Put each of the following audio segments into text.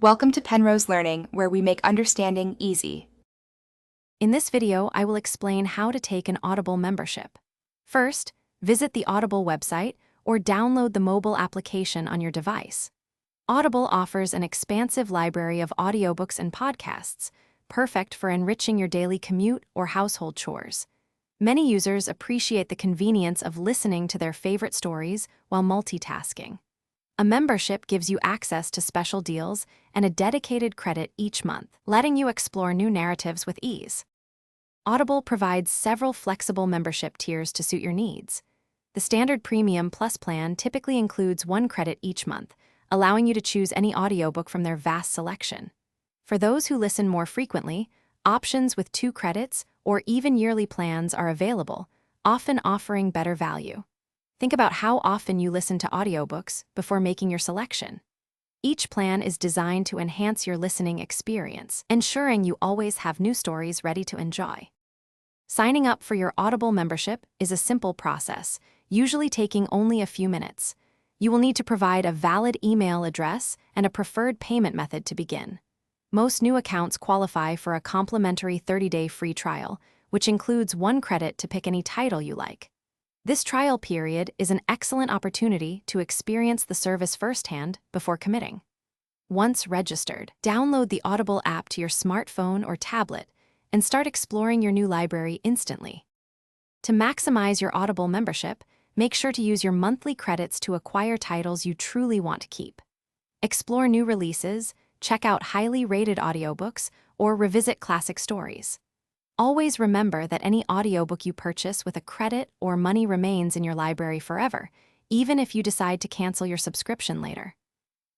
Welcome to Penrose Learning, where we make understanding easy. In this video, I will explain how to take an Audible membership. First, visit the Audible website or download the mobile application on your device. Audible offers an expansive library of audiobooks and podcasts, perfect for enriching your daily commute or household chores. Many users appreciate the convenience of listening to their favorite stories while multitasking. A membership gives you access to special deals and a dedicated credit each month, letting you explore new narratives with ease. Audible provides several flexible membership tiers to suit your needs. The standard Premium Plus plan typically includes 1 credit each month, allowing you to choose any audiobook from their vast selection. For those who listen more frequently, options with 2 credits or even yearly plans are available, often offering better value. Think about how often you listen to audiobooks before making your selection. Each plan is designed to enhance your listening experience, ensuring you always have new stories ready to enjoy. Signing up for your Audible membership is a simple process, usually taking only a few minutes. You will need to provide a valid email address and a preferred payment method to begin. Most new accounts qualify for a complimentary 30-day free trial, which includes 1 credit to pick any title you like. This trial period is an excellent opportunity to experience the service firsthand before committing. Once registered, download the Audible app to your smartphone or tablet and start exploring your new library instantly. To maximize your Audible membership, make sure to use your monthly credits to acquire titles you truly want to keep. Explore new releases, check out highly rated audiobooks, or revisit classic stories. Always remember that any audiobook you purchase with a credit or money remains in your library forever, even if you decide to cancel your subscription later.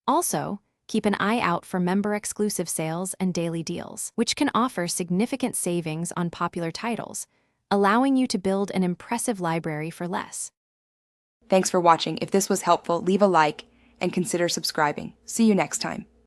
Also, keep an eye out for member-exclusive sales and daily deals, which can offer significant savings on popular titles, allowing you to build an impressive library for less. Thanks for watching. If this was helpful, leave a like and consider subscribing. See you next time.